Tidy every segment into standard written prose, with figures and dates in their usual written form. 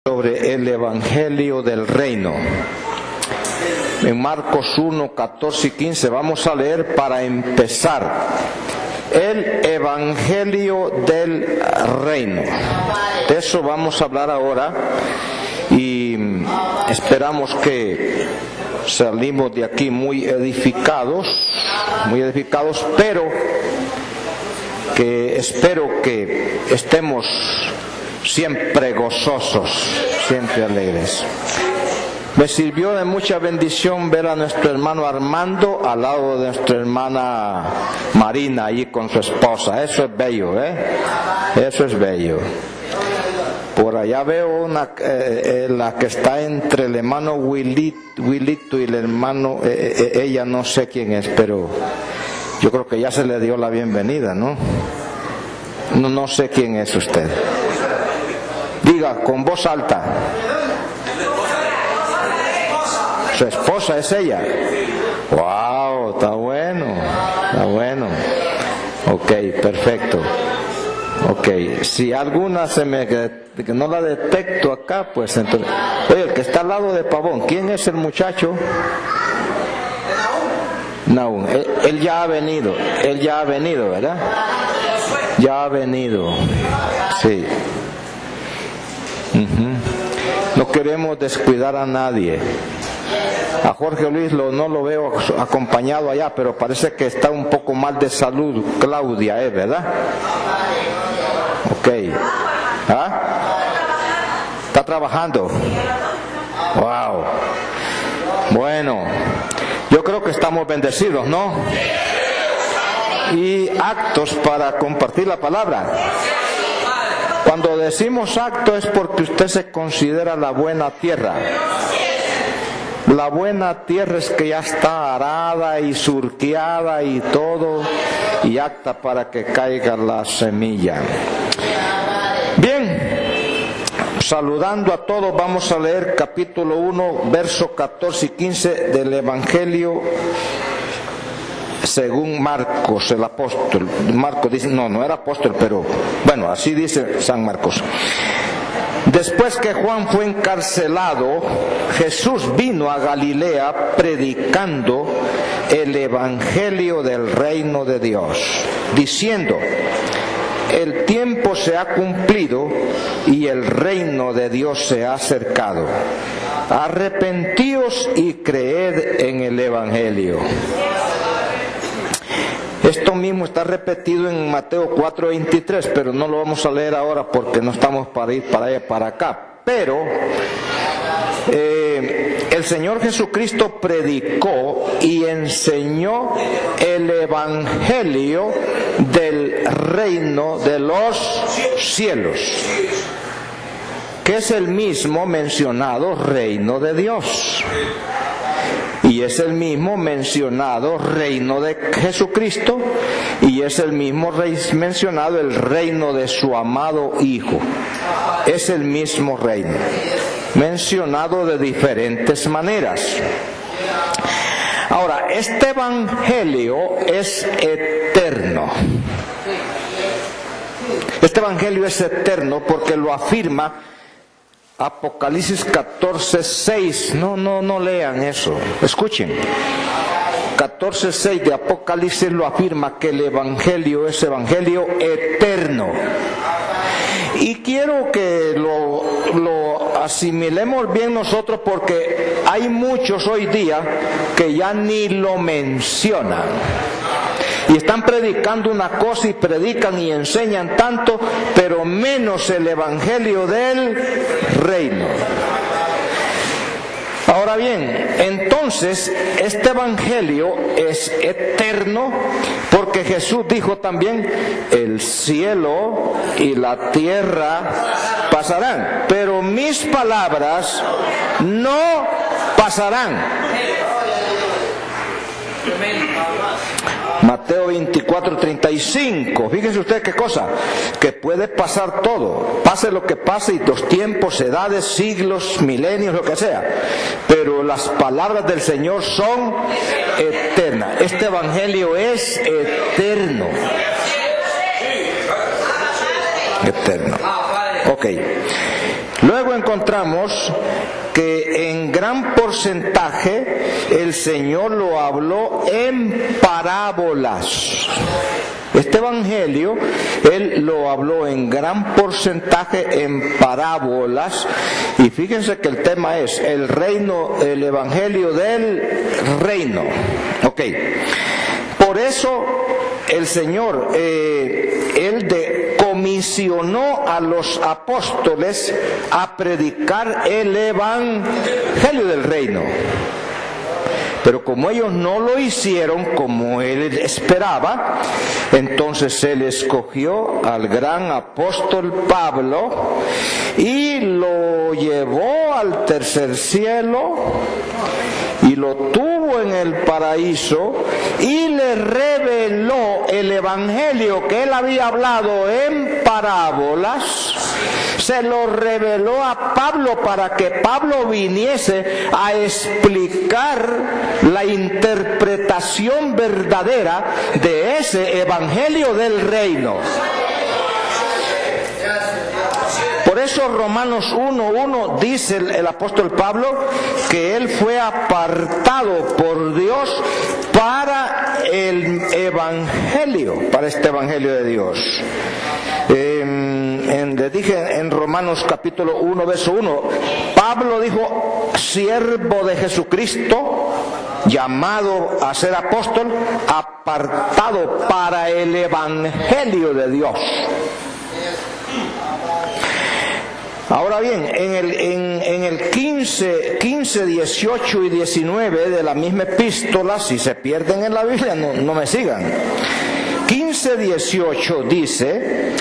sobre el Evangelio del Reino. En Marcos 1, 14 y 15 vamos a leer para empezar el Evangelio del Reino. De eso vamos a hablar ahora y esperamos que salimos de aquí muy edificados, pero que espero que estemos siempre gozosos, siempre alegres. Me sirvió de mucha bendición ver a nuestro hermano Armando al lado de nuestra hermana Marina, allí con su esposa. Eso es bello, Eso es bello. Por allá veo la que está entre el hermano Wilito y el hermano, ella no sé quién es, pero yo creo que ya se le dio la bienvenida, ¿no? No sé quién es usted. Diga con voz alta. Su esposa es ella. Wow, está bueno. Ok, perfecto. Ok, si alguna que no la detecto acá, pues entonces. Oye, el que está al lado de Pavón, ¿quién es el muchacho? Naum. Él ya ha venido, ¿verdad? Ya ha venido. Sí. No queremos descuidar a nadie. A Jorge Luis no lo veo acompañado allá, pero parece que está un poco mal de salud. Claudia, ¿verdad? Ok. ¿Está trabajando? Wow. Bueno, yo creo que estamos bendecidos, ¿no? Y actos para compartir la palabra. Cuando decimos acto es porque usted se considera la buena tierra. La buena tierra es que ya está arada y surqueada y todo, y apta para que caiga la semilla. Bien, saludando a todos, vamos a leer capítulo 1, versos 14 y 15 del Evangelio según Marcos, el apóstol. Marcos dice, no era apóstol, pero bueno, así dice San Marcos. Después que Juan fue encarcelado, Jesús vino a Galilea predicando el Evangelio del reino de Dios, diciendo: el tiempo se ha cumplido y el reino de Dios se ha acercado. Arrepentíos y creed en el Evangelio. Esto mismo está repetido en Mateo 4:23, pero no lo vamos a leer ahora porque no estamos para ir para allá, para acá. Pero el Señor Jesucristo predicó y enseñó el Evangelio del reino de los cielos, que es el mismo mencionado reino de Dios. Y es el mismo mencionado reino de Jesucristo, y es el mismo mencionado el reino de su amado Hijo. Es el mismo reino, mencionado de diferentes maneras. Ahora, este Evangelio es eterno. Este Evangelio es eterno porque lo afirma Apocalipsis 14:6. No lean eso. Escuchen. 14:6 de Apocalipsis lo afirma, que el Evangelio es Evangelio eterno. Y quiero que lo asimilemos bien nosotros, porque hay muchos hoy día que ya ni lo mencionan. Y están predicando una cosa y predican y enseñan tanto, pero menos el Evangelio del reino. Ahora bien, entonces este Evangelio es eterno porque Jesús dijo también: el cielo y la tierra pasarán, pero mis palabras no pasarán. Mateo 24:35. Fíjense usted qué cosa, que puede pasar todo, pase lo que pase, y los tiempos, edades, siglos, milenios, lo que sea, pero las palabras del Señor son eternas. Este Evangelio es eterno. Eterno. Ok. Luego encontramos que en gran porcentaje el Señor lo habló en parábolas. Este evangelio, Él lo habló en gran porcentaje en parábolas. Y fíjense que el tema es el reino, el evangelio del reino. Ok. Por eso el Señor, Él comisionó a los apóstoles a predicar el evangelio del reino. Pero como ellos no lo hicieron como Él esperaba, entonces Él escogió al gran apóstol Pablo y lo llevó al tercer cielo y lo tuvo en el paraíso y le reveló el evangelio que Él había hablado en parábolas. Se lo reveló a Pablo para que Pablo viniese a explicar la interpretación verdadera de ese evangelio del reino. Por eso Romanos 1:1 dice el apóstol Pablo que él fue apartado por Dios para el evangelio, para este evangelio de Dios. Le dije en Romanos capítulo 1, verso 1, Pablo dijo, siervo de Jesucristo, llamado a ser apóstol, apartado para el evangelio de Dios. Ahora bien, en el 15, 18 y 19 de la misma epístola, si se pierden en la Biblia, no me sigan. 15:18 dice,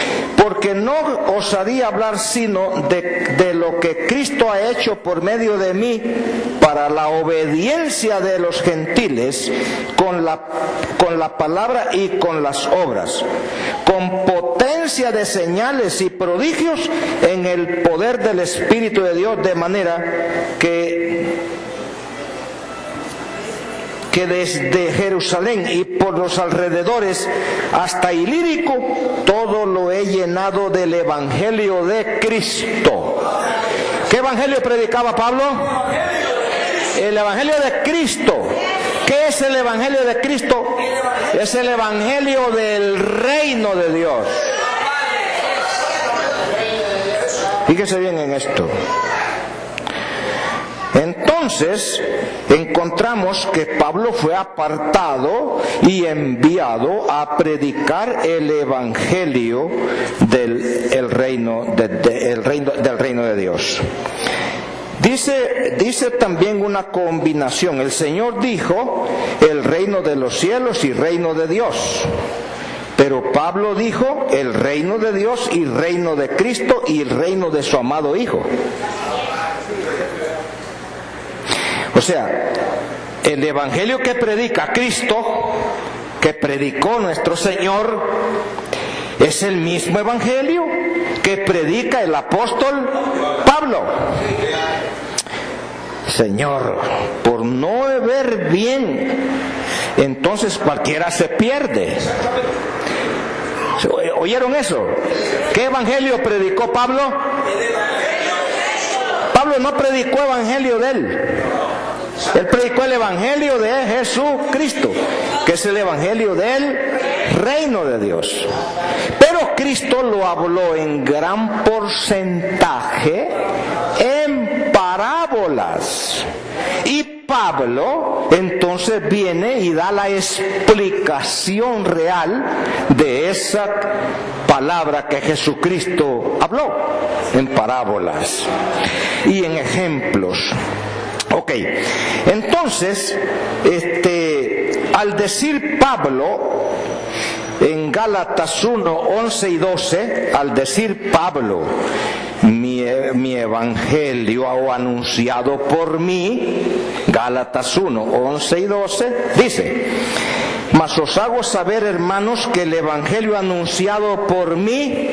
porque no osaría hablar sino de lo que Cristo ha hecho por medio de mí para la obediencia de los gentiles con la palabra y con las obras, con potencia de señales y prodigios en el poder del Espíritu de Dios, de manera que desde Jerusalén y por los alrededores hasta Ilírico todo lo he llenado del evangelio de Cristo. ¿Qué evangelio predicaba Pablo? El evangelio de Cristo. ¿Qué es el evangelio de Cristo? Es el evangelio del reino de Dios. Fíjese bien en esto. Entonces, encontramos que Pablo fue apartado y enviado a predicar el evangelio del reino de Dios. Dice también una combinación. El Señor dijo, el reino de los cielos y reino de Dios. Pero Pablo dijo, el reino de Dios y reino de Cristo y el reino de su amado Hijo. O sea, el evangelio que predica Cristo, que predicó nuestro Señor, es el mismo evangelio que predica el apóstol Pablo. Señor, por no ver bien, entonces cualquiera se pierde. ¿Oyeron eso? ¿Qué evangelio predicó Pablo? Pablo no predicó evangelio de él. Él predicó el evangelio de Jesucristo, que es el evangelio del reino de Dios. Pero Cristo lo habló en gran porcentaje en parábolas. Y Pablo entonces viene y da la explicación real de esa palabra que Jesucristo habló en parábolas y en ejemplos. Ok, entonces, al decir Pablo en Gálatas 1, 11 y 12, al decir Pablo, mi evangelio o anunciado por mí, Gálatas 1, 11 y 12, dice, mas os hago saber, hermanos, que el evangelio anunciado por mí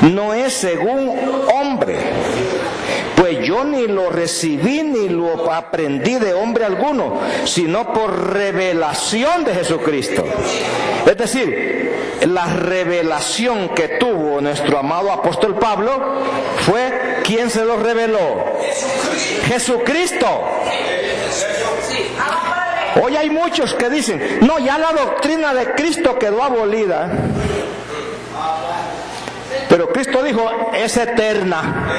no es según hombre, pues yo ni lo recibí ni lo aprendí de hombre alguno, sino por revelación de Jesucristo. Es decir, la revelación que tuvo nuestro amado apóstol Pablo fue, ¿quién se lo reveló? Jesucristo. Hoy hay muchos que dicen, no, ya la doctrina de Cristo quedó abolida. Pero Cristo dijo, es eterna.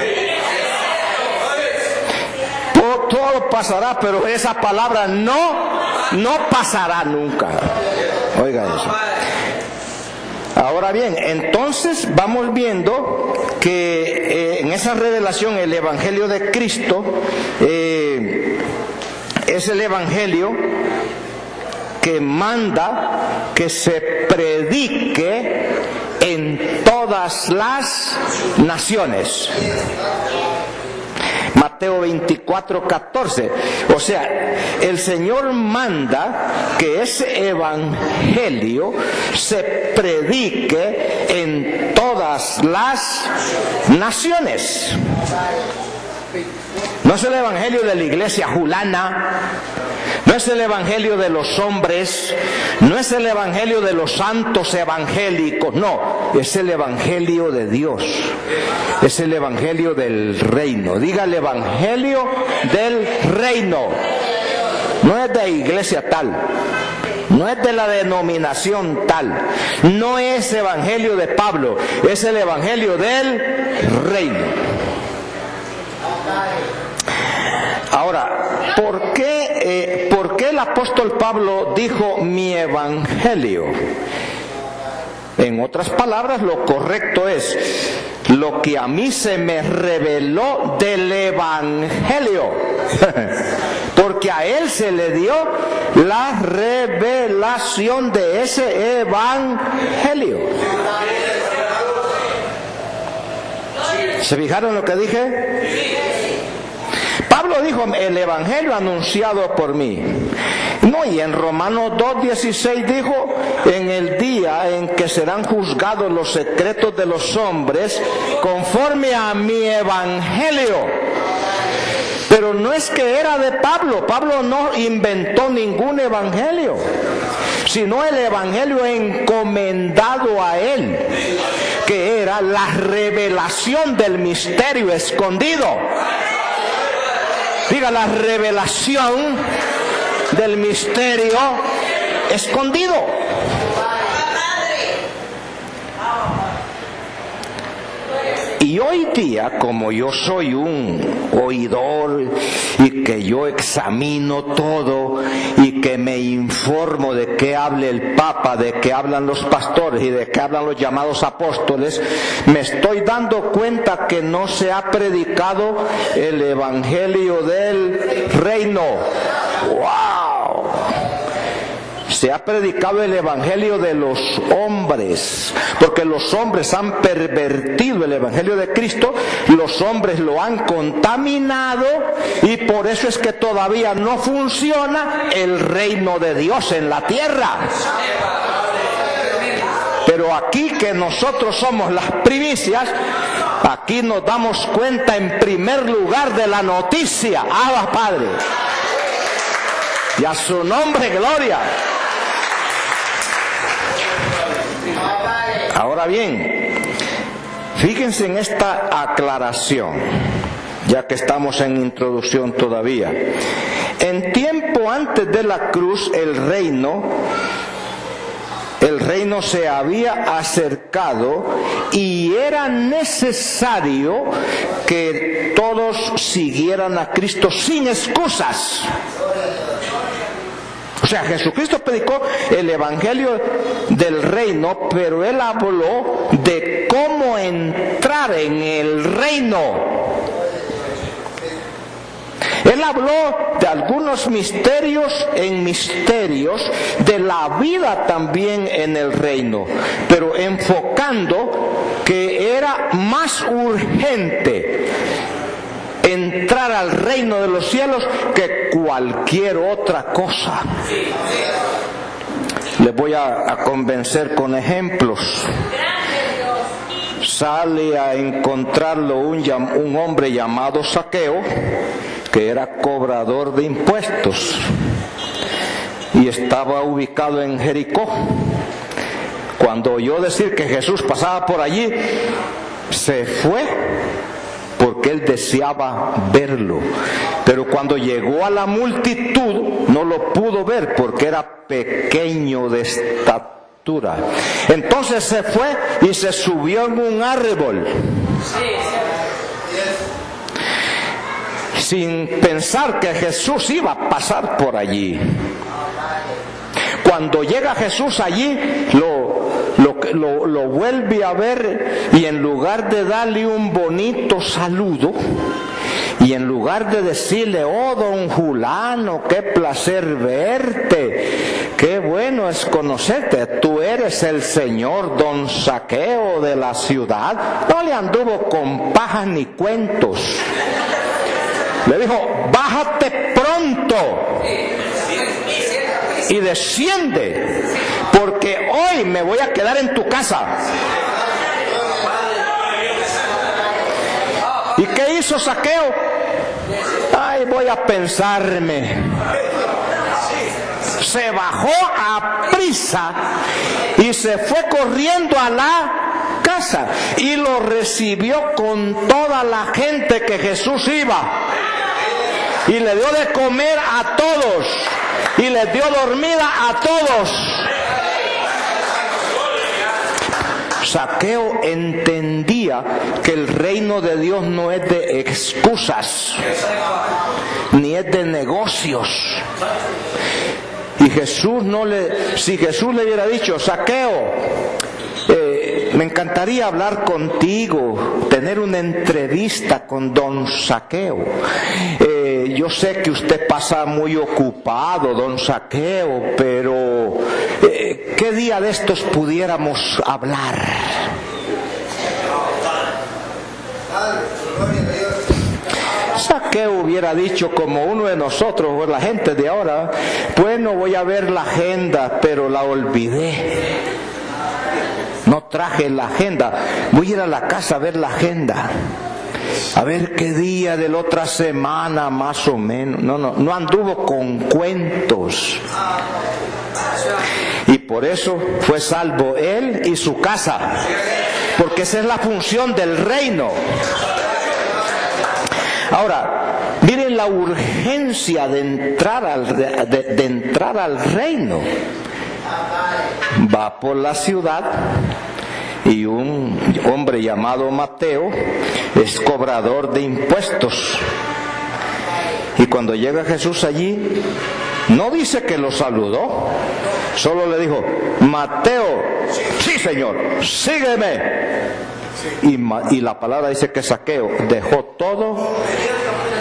Todo pasará, pero esa palabra no pasará nunca. Oiga eso. Ahora bien, entonces vamos viendo que en esa revelación el Evangelio de Cristo es el Evangelio que manda que se predique en todas las naciones. Mateo 24:14. O sea, el Señor manda que ese evangelio se predique en todas las naciones. No es el evangelio de la iglesia fulana, no es el evangelio de los hombres, no es el evangelio de los santos evangélicos, no, es el evangelio de Dios, es el evangelio del reino. Diga, el evangelio del reino. No es de iglesia tal, no es de la denominación tal, no es evangelio de Pablo, es el evangelio del reino. Ahora, ¿por qué el apóstol Pablo dijo mi evangelio? En otras palabras, lo correcto es lo que a mí se me reveló del evangelio, porque a él se le dio la revelación de ese evangelio. ¿Se fijaron lo que dije? Pablo dijo, el evangelio anunciado por mí. No, y en Romanos 2:16 dijo, en el día en que serán juzgados los secretos de los hombres conforme a mi evangelio. Pero no es que era de Pablo. Pablo no inventó ningún evangelio, sino el evangelio encomendado a él, que era la revelación del misterio escondido. Diga, la revelación del misterio escondido. Y hoy día, como yo soy un oidor y que yo examino todo y que me informo de qué habla el Papa, de qué hablan los pastores y de qué hablan los llamados apóstoles, me estoy dando cuenta que no se ha predicado el evangelio del reino. ¡Wow! Se ha predicado el evangelio de los hombres, porque los hombres han pervertido el evangelio de Cristo, los hombres lo han contaminado, y por eso es que todavía no funciona el reino de Dios en la tierra. Pero aquí, que nosotros somos las primicias, aquí nos damos cuenta en primer lugar de la noticia. ¡Abba, Padre! Y a su nombre, gloria. Ahora bien, fíjense en esta aclaración, ya que estamos en introducción todavía. En tiempo antes de la cruz, el reino se había acercado y era necesario que todos siguieran a Cristo sin excusas. O sea, Jesucristo predicó el evangelio del reino, pero él habló de cómo entrar en el reino. Él habló de algunos misterios de la vida también en el reino, pero enfocando que era más urgente entrar al reino de los cielos que cualquier otra cosa. Les voy a convencer con ejemplos. sale a encontrarlo un hombre llamado Zaqueo, que era cobrador de impuestos y estaba ubicado en Jericó. Cuando oyó decir que Jesús pasaba por allí, se fue porque él deseaba verlo. Pero cuando llegó a la multitud no lo pudo ver porque era pequeño de estatura. Entonces se fue y se subió en un árbol, sin pensar que Jesús iba a pasar por allí. Cuando llega Jesús allí, lo vuelve a ver, y en lugar de darle un bonito saludo, y en lugar de decirle: oh, don Fulano, qué placer verte, qué bueno es conocerte, tú eres el señor don Zaqueo de la ciudad, no le anduvo con pajas ni cuentos. Le dijo: bájate pronto y desciende, porque hoy me voy a quedar en tu casa. ¿Y qué hizo Zaqueo? Ay, voy a pensarme. Se bajó a prisa y se fue corriendo a la casa, y lo recibió con toda la gente que Jesús iba, y le dio de comer a todos, y les dio dormida a todos. Zaqueo entendía que el reino de Dios no es de excusas, ni es de negocios. Y si Jesús le hubiera dicho: Zaqueo, me encantaría hablar contigo, tener una entrevista con don Zaqueo. Yo sé que usted pasa muy ocupado, don Zaqueo, pero ¿qué día de estos pudiéramos hablar? Zaqueo hubiera dicho, como uno de nosotros, o la gente de ahora: bueno, voy a ver la agenda, pero la olvidé. No traje la agenda, voy a ir a la casa a ver la agenda, a ver qué día de la otra semana más o menos. No anduvo con cuentos. Y por eso fue salvo él y su casa, porque esa es la función del reino. Ahora, miren la urgencia de entrar al reino. Va por la ciudad, y un hombre llamado Mateo es cobrador de impuestos. Y cuando llega Jesús allí, no dice que lo saludó, solo le dijo: Mateo, sí señor, sígueme. Y la palabra dice que Zaqueo dejó todo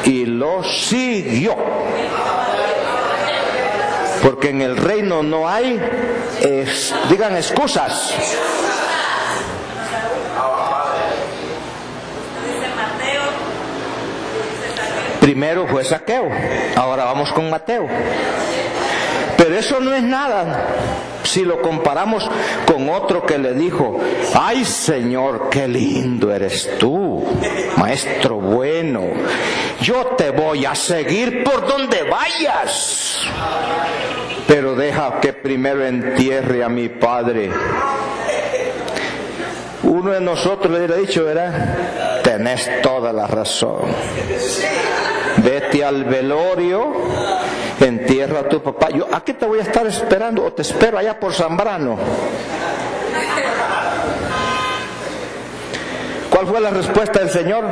y lo siguió. Porque en el reino no hay, digan, excusas. Primero fue Zaqueo, ahora vamos con Mateo. Pero eso no es nada si lo comparamos con otro que le dijo: ay Señor, qué lindo eres tú, maestro bueno, yo te voy a seguir por donde vayas, pero deja que primero entierre a mi padre. Uno de nosotros le hubiera dicho, ¿verdad? Tenés toda la razón, vete al velorio, entierra a tu papá. Yo aquí te voy a estar esperando, o te espero allá por Zambrano. ¿Cuál fue la respuesta del Señor?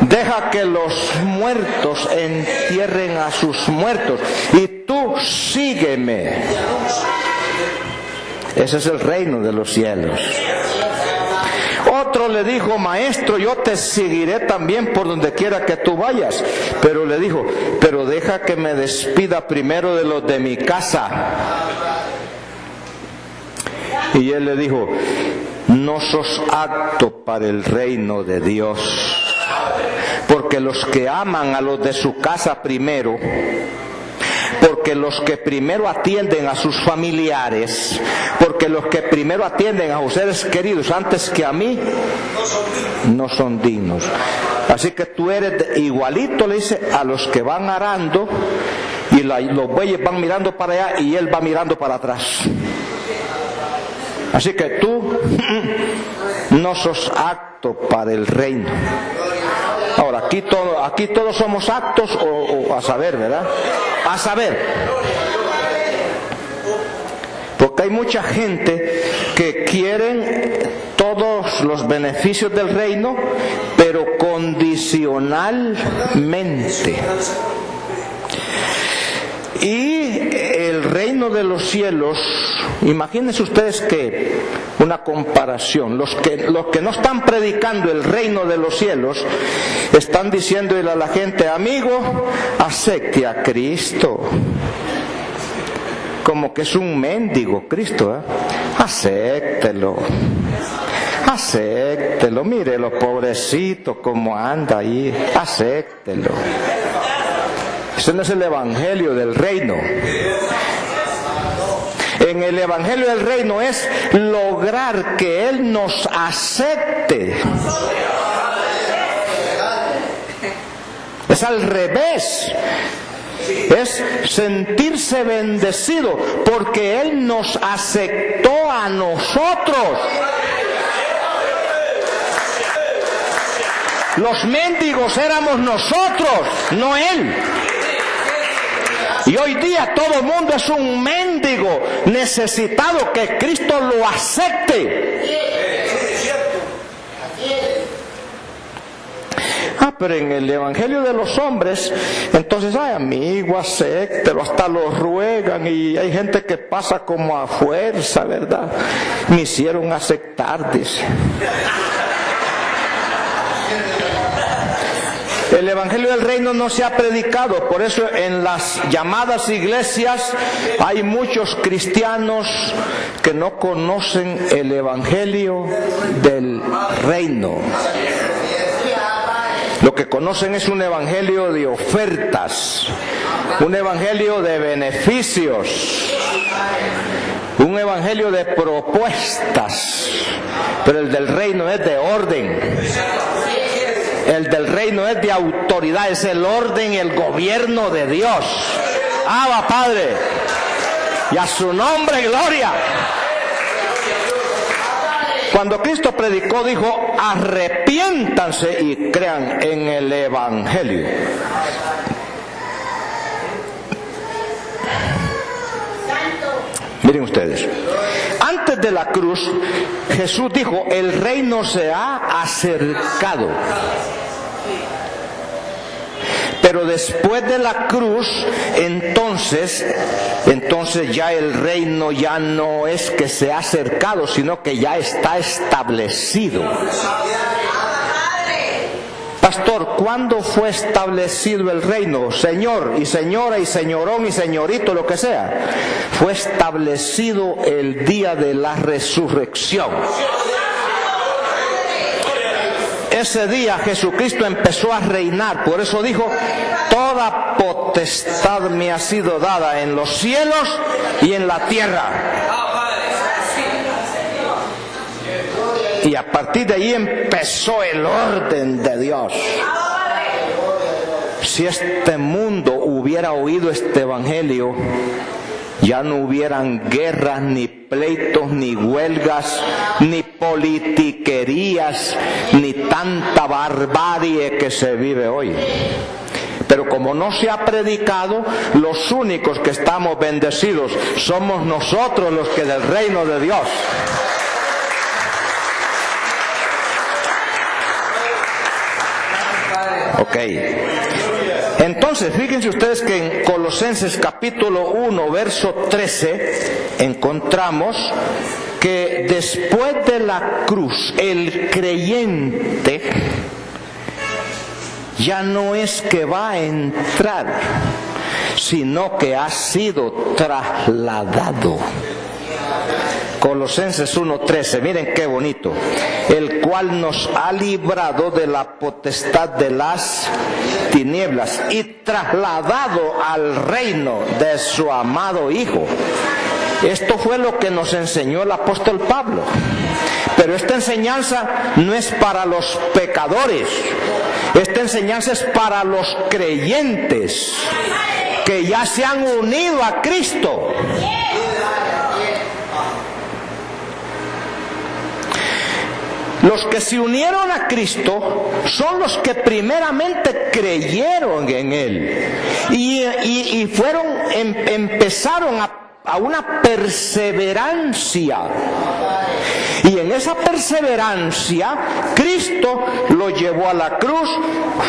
Deja que los muertos entierren a sus muertos, y tú sígueme. Ese es el reino de los cielos. Otro le dijo: maestro, yo te seguiré también por donde quiera que tú vayas. Pero le dijo: pero deja que me despida primero de los de mi casa. Y él le dijo: no sos apto para el reino de Dios, porque los que aman a los de su casa primero, porque porque los que primero atienden a sus familiares, porque los que primero atienden a sus seres queridos antes que a mí, no son dignos. Así que tú eres igualito, le dice, a los que van arando, y los bueyes van mirando para allá y él va mirando para atrás. Así que tú no sos apto para el reino. Ahora, aquí todos somos aptos o a saber, ¿verdad? A saber. Porque hay mucha gente que quieren todos los beneficios del reino, pero condicionalmente. Y el reino de los cielos, imagínense ustedes que una comparación, los que no están predicando el reino de los cielos, están diciéndole a la gente, amigo, acepte a Cristo. Como que es un mendigo Cristo, ¿eh? Acéptelo, mire lo pobrecito como anda ahí, acéptelo. Ese no es el evangelio del reino. En el evangelio del reino es lograr que Él nos acepte. Es al revés. Es sentirse bendecido porque Él nos aceptó a nosotros. Los mendigos éramos nosotros, no Él. Y hoy día todo el mundo es un mendigo necesitado que Cristo lo acepte. Pero en el evangelio de los hombres, entonces, ay amigo, acéptelo, hasta lo ruegan, y hay gente que pasa como a fuerza, ¿verdad? Me hicieron aceptar, dice. El evangelio del reino no se ha predicado, por eso en las llamadas iglesias hay muchos cristianos que no conocen el evangelio del reino. Lo que conocen es un evangelio de ofertas, un evangelio de beneficios, un evangelio de propuestas, pero el del reino es de orden. El del reino es de autoridad, es el orden y el gobierno de Dios. Abba, Padre, y a su nombre gloria. Cuando Cristo predicó, dijo, arrepiéntanse y crean en el evangelio. Miren ustedes, antes de la cruz, Jesús dijo, el reino se ha acercado. Pero después de la cruz, entonces ya el reino ya no es que se ha acercado, sino que ya está establecido. Pastor, ¿cuándo fue establecido el reino? Señor y señora y señorón y señorito, lo que sea. Fue establecido el día de la resurrección. Ese día Jesucristo empezó a reinar, por eso dijo, toda potestad me ha sido dada en los cielos y en la tierra. Y a partir de ahí empezó el orden de Dios. Si este mundo hubiera oído este evangelio, ya no hubieran guerras, ni pleitos, ni huelgas, ni politiquerías, ni tanta barbarie que se vive hoy. Pero como no se ha predicado, los únicos que estamos bendecidos somos nosotros, los que del reino de Dios. Ok. Entonces, fíjense ustedes que en Colosenses capítulo 1, verso 13, encontramos que después de la cruz, el creyente ya no es que va a entrar, sino que ha sido trasladado. Colosenses 1:13, miren qué bonito. El cual nos ha librado de la potestad de las tinieblas y trasladado al reino de su amado Hijo. Esto fue lo que nos enseñó el apóstol Pablo. Pero esta enseñanza no es para los pecadores. Esta enseñanza es para los creyentes que ya se han unido a Cristo. Los que se unieron a Cristo son los que primeramente creyeron en Él y empezaron a una perseverancia. Y en esa perseverancia, Cristo los llevó a la cruz,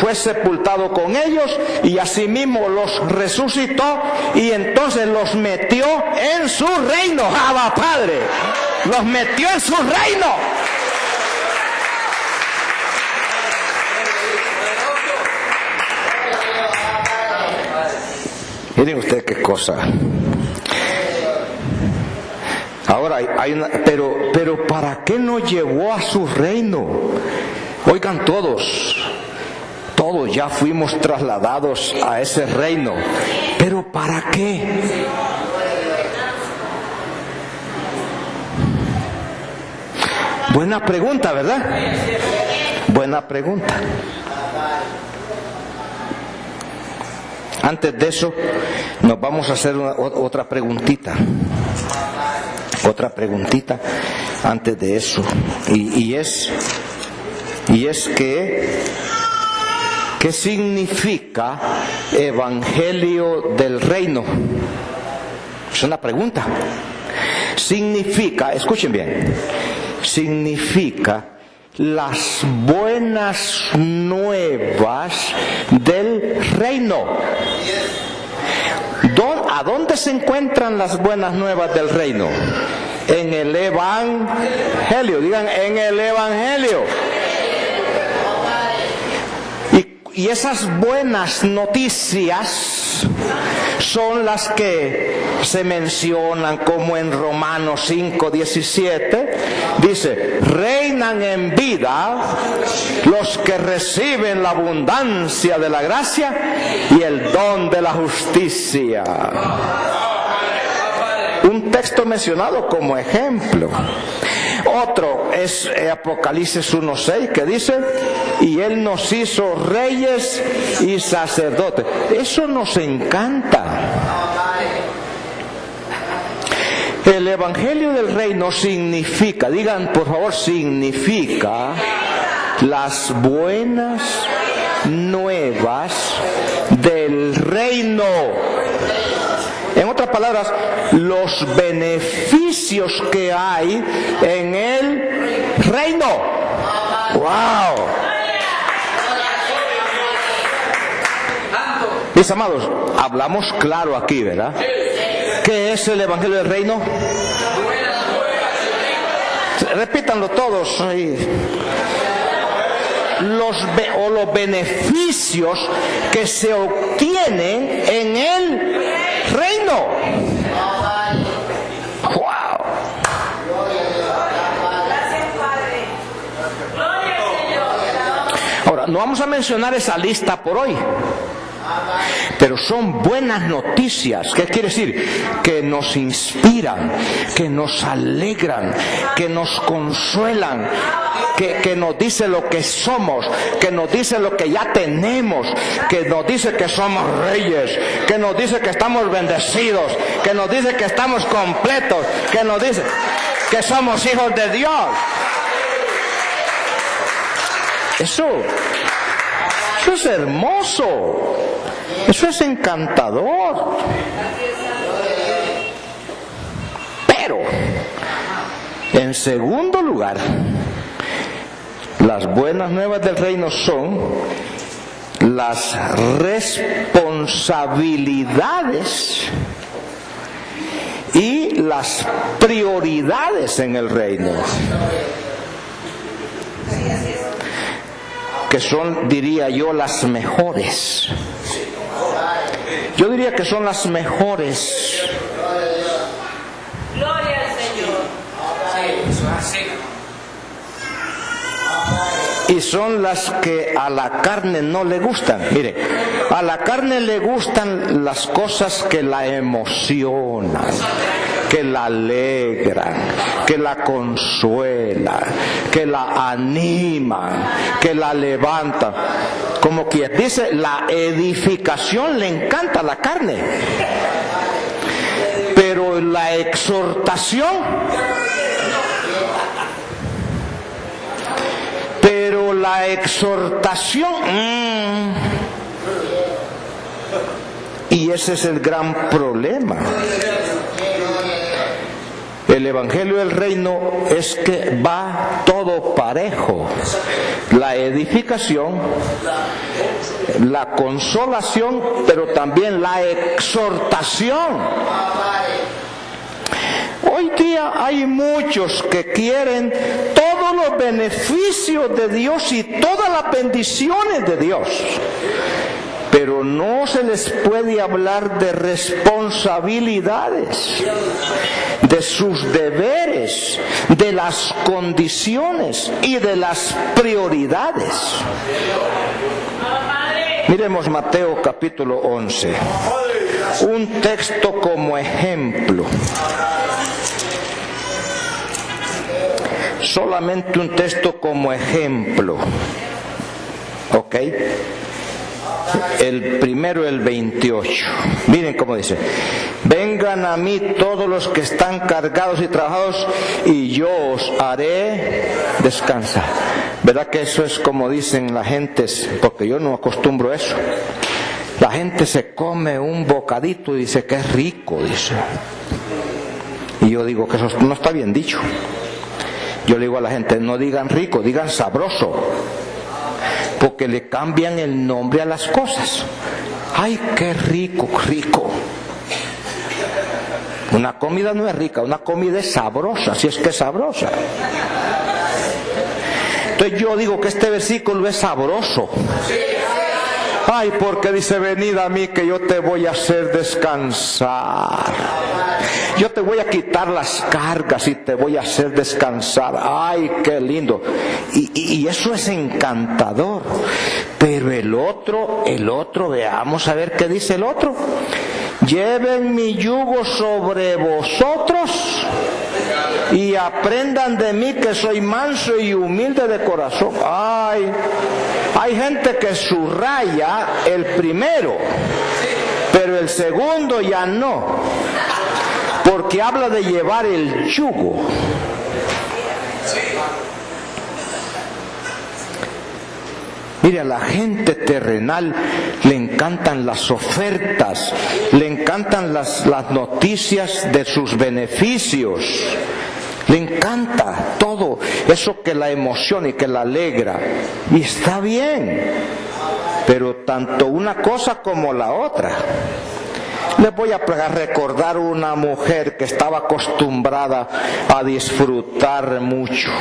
fue sepultado con ellos y asimismo los resucitó y entonces los metió en su reino. ¡Abba, Padre! Los metió en su reino. Miren ustedes qué cosa. Ahora pero ¿para qué nos llevó a su reino? Oigan todos ya fuimos trasladados a ese reino. ¿Pero para qué? Buena pregunta, ¿verdad? Buena pregunta. Antes de eso, nos vamos a hacer otra preguntita. Otra preguntita antes de eso. Y es que, ¿qué significa Evangelio del Reino? Es una pregunta. Significa, escuchen bien, significa las buenas nuevas del reino. ¿A dónde se encuentran las buenas nuevas del reino? En el Evangelio. Digan, en el Evangelio. Y esas buenas noticias son las que se mencionan como en Romanos 5:17 dice: reinan en vida los que reciben la abundancia de la gracia y el don de la justicia. Un texto mencionado como ejemplo. Otro es Apocalipsis 1:6 que dice: y Él nos hizo reyes y sacerdotes. Eso nos encanta. El Evangelio del Reino significa, digan por favor, significa las buenas nuevas del reino. En otras palabras, los beneficios que hay en el reino. ¡Wow! Mis amados, hablamos claro aquí, ¿verdad? ¿Qué es el Evangelio del Reino? Repítanlo todos ahí. Los beneficios que se obtienen en el reino. ¡Wow! Ahora, no vamos a mencionar esa lista por hoy, pero son buenas noticias. ¿Qué quiere decir? Que nos inspiran, que nos alegran, que nos consuelan, que nos dice lo que somos, que nos dice lo que ya tenemos, que nos dice que somos reyes, que nos dice que estamos bendecidos, que nos dice que estamos completos, que nos dice que somos hijos de Dios. Eso es hermoso. Eso es encantador. Pero, en segundo lugar, las buenas nuevas del reino son las responsabilidades y las prioridades en el reino, que son, diría yo, las mejores. Yo diría que son las mejores. Gloria al Señor. y son las que a la carne no le gustan. Mire, a la carne le gustan las cosas que la emocionan, que la alegran, que la consuelan, que la animan, que la levantan. Como quien dice, la edificación le encanta a la carne, pero la exhortación, y ese es el gran problema. El evangelio del reino es que va todo parejo. La edificación, la consolación, pero también la exhortación. Hoy día hay muchos que quieren todos los beneficios de Dios y todas las bendiciones de Dios, pero no se les puede hablar de responsabilidades, de sus deberes, de las condiciones y de las prioridades. Miremos Mateo capítulo 11, un texto como ejemplo. Solamente un texto como ejemplo. ¿Ok? El primero, el 28. Miren cómo dice: vengan a mí todos los que están cargados y trabajados, y yo os haré descansar. ¿Verdad que eso es como dicen la gente? Porque yo no acostumbro eso. La gente se come un bocadito y dice que es rico, dice. Y yo digo que eso no está bien dicho. Yo le digo a la gente, no digan rico, digan sabroso, porque le cambian el nombre a las cosas. Ay, qué rico, rico. Una comida no es rica, una comida es sabrosa, si es que es sabrosa. Entonces yo digo que este versículo es sabroso. Ay, porque dice, venid a mí que yo te voy a hacer descansar. Yo te voy a quitar las cargas y te voy a hacer descansar. Ay, qué lindo. Y eso es encantador. Pero el otro, veamos a ver qué dice el otro. Lleven mi yugo sobre vosotros y aprendan de mí que soy manso y humilde de corazón. Ay, hay gente que subraya el primero, pero el segundo ya no, porque habla de llevar el yugo. Mire, a la gente terrenal le encantan las ofertas, le encantan las noticias de sus beneficios, le encanta todo eso que la emociona y que la alegra, y está bien, pero tanto una cosa como la otra. Les voy a recordar una mujer que estaba acostumbrada a disfrutar mucho.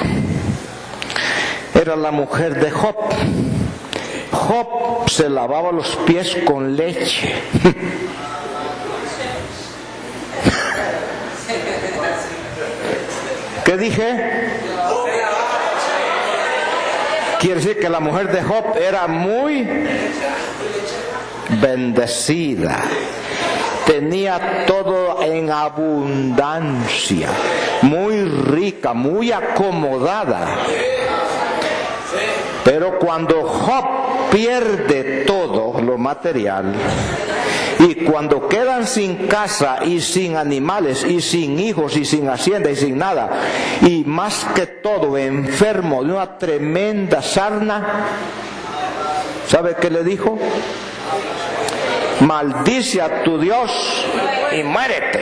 Era la mujer de Job. Job se lavaba los pies con leche. ¿Qué dije? Quiere decir que la mujer de Job era muy bendecida. Tenía todo en abundancia, muy rica, muy acomodada. Pero cuando Job pierde todo lo material, y cuando quedan sin casa y sin animales y sin hijos y sin hacienda y sin nada, y más que todo enfermo de una tremenda sarna, ¿sabe qué le dijo? Maldice a tu Dios y muérete.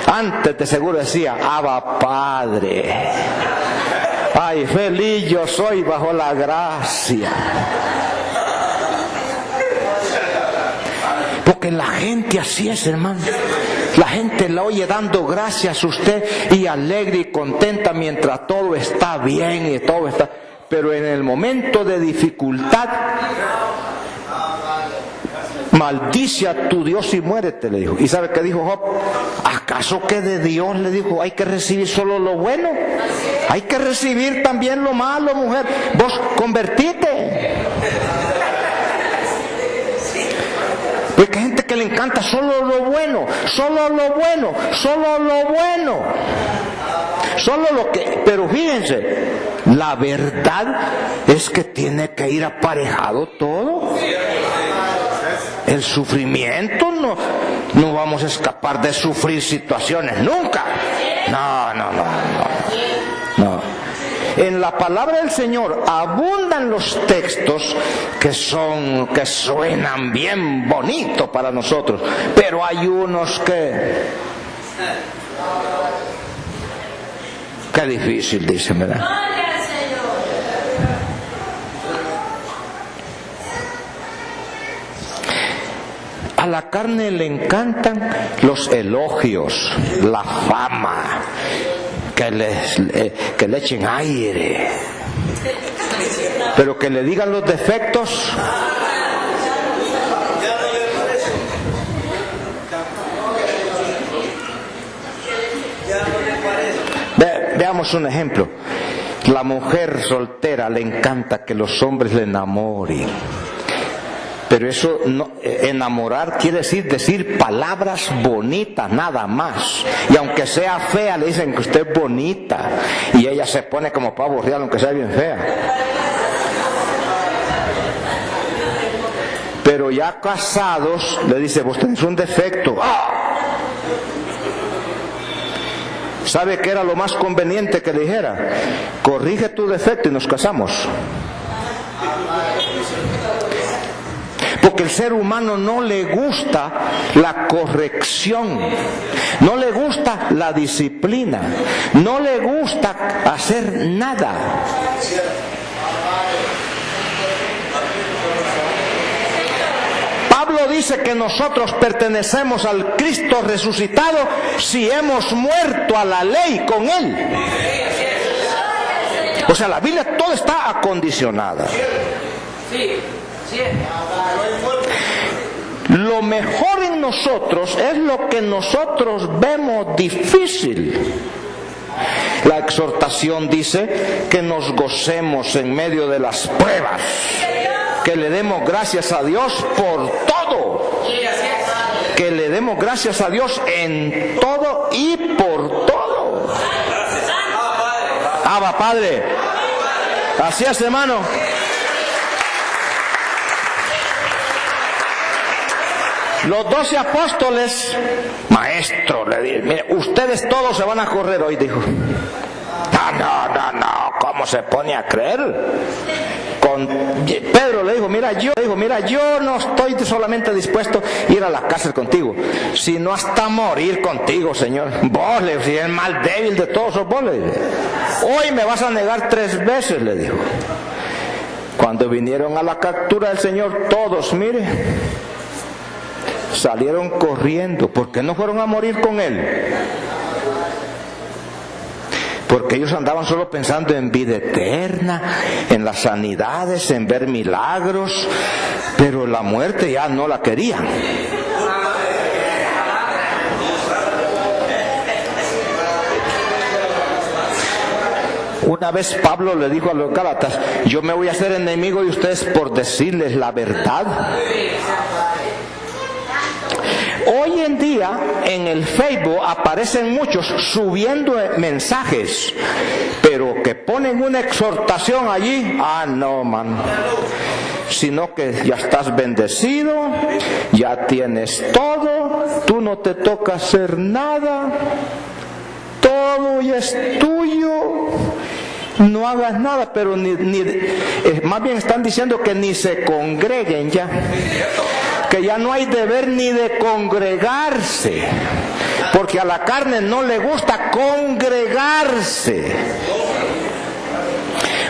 Antes de seguro decía, Abba Padre. Ay, feliz yo soy bajo la gracia. Porque la gente así es, hermano. La gente la oye dando gracias a usted y alegre y contenta mientras todo está bien y todo está... Pero en el momento de dificultad, maldice a tu Dios y muérete, le dijo. ¿Y sabe qué dijo Job? ¿Acaso que de Dios, le dijo, hay que recibir solo lo bueno? Hay que recibir también lo malo, mujer. Vos convertite. Porque hay gente que le encanta solo lo bueno, solo lo bueno, solo lo bueno. Solo lo que, pero fíjense, la verdad es que tiene que ir aparejado todo. El sufrimiento, no vamos a escapar de sufrir situaciones nunca. No. En la palabra del Señor abundan los textos que suenan bien bonitos para nosotros, pero hay unos que qué difícil, dice, ¿verdad? A la carne le encantan los elogios, la fama, que le echen aire, pero que le digan los defectos. Veamos un ejemplo. La mujer soltera le encanta que los hombres le enamoren. Pero eso, no, enamorar quiere decir palabras bonitas, nada más. Y aunque sea fea, le dicen que usted es bonita. Y ella se pone como pavo real, aunque sea bien fea. Pero ya casados, le dice, vos tenés un defecto. ¡Ah! ¿Sabe qué era lo más conveniente que le dijera? Corrige tu defecto y nos casamos. Porque el ser humano no le gusta la corrección, no le gusta la disciplina, no le gusta hacer nada. Pablo dice que nosotros pertenecemos al Cristo resucitado si hemos muerto a la ley con Él. O sea, la Biblia todo está acondicionada. Lo mejor en nosotros es lo que nosotros vemos difícil. La exhortación dice que nos gocemos en medio de las pruebas, que le demos gracias a Dios por todo, que le demos gracias a Dios en todo y por todo. Abba, Padre. Así es, hermano. Los 12 apóstoles, maestro, le dije, mire, ustedes todos se van a correr hoy, dijo. No, ¿cómo se pone a creer? Pedro le dijo, mira, yo no estoy solamente dispuesto a ir a la cárcel contigo, sino hasta morir contigo, Señor. Vos, le dijo, si es el más débil de todos, vos, le dijo. Hoy me vas a negar 3 veces, le dijo. Cuando vinieron a la captura del Señor, todos, mire, salieron corriendo. ¿Por qué no fueron a morir con Él? Porque ellos andaban solo pensando en vida eterna, en las sanidades, en ver milagros, pero la muerte ya no la querían. Una vez Pablo le dijo a los Gálatas, yo me voy a hacer enemigo de ustedes por decirles la verdad. Hoy en día en el Facebook aparecen muchos subiendo mensajes, pero que ponen una exhortación allí. No, man. Sino que ya estás bendecido, ya tienes todo, tú no te toca hacer nada, todo ya es tuyo. No hagas nada, pero más bien están diciendo que ni se congreguen ya, que ya no hay deber ni de congregarse, porque a la carne no le gusta congregarse,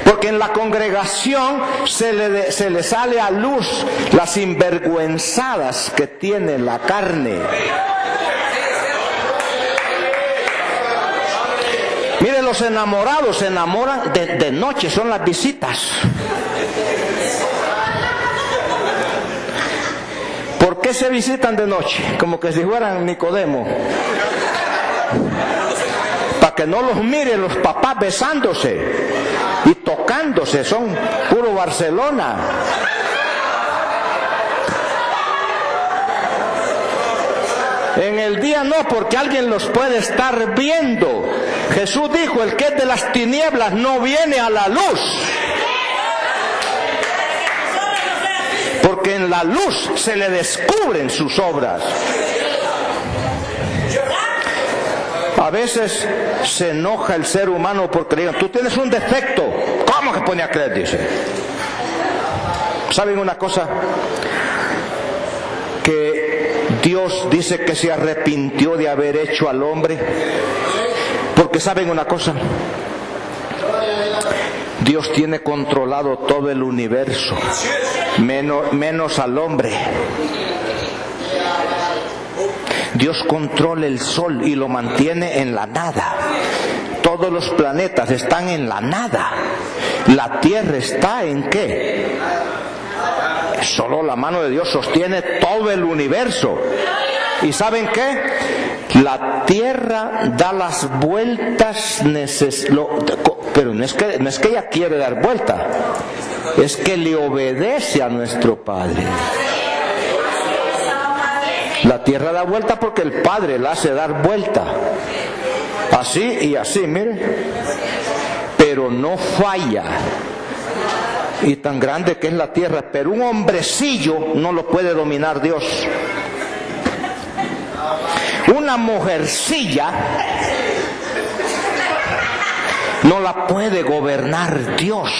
porque en la congregación se le sale a luz las sinvergüenzadas que tiene la carne. Mire, los enamorados se enamoran de noche, son las visitas. qué se visitan de noche? Como que si fueran Nicodemo. Para que no los miren los papás besándose y tocándose, son puro Barcelona. En el día no, porque alguien los puede estar viendo. Jesús dijo, el que es de las tinieblas no viene a la luz. Porque en la luz se le descubren sus obras. A veces se enoja el ser humano porque le digan, tú tienes un defecto. ¿Cómo que pone a creer? Dice. ¿Saben una cosa? Que Dios dice que se arrepintió de haber hecho al hombre. Porque ¿saben una cosa? Dios tiene controlado todo el universo, menos al hombre. Dios controla el sol y lo mantiene en la nada. Todos los planetas están en la nada. La Tierra está ¿en qué? Solo la mano de Dios sostiene todo el universo. ¿Y saben qué? La Tierra da las vueltas pero no es que ella quiere dar vuelta, es que le obedece a nuestro Padre. La Tierra da vuelta porque el Padre la hace dar vuelta. Así y así, miren. Pero no falla. Y tan grande que es la Tierra, pero un hombrecillo no lo puede dominar Dios. Una mujercilla no la puede gobernar Dios.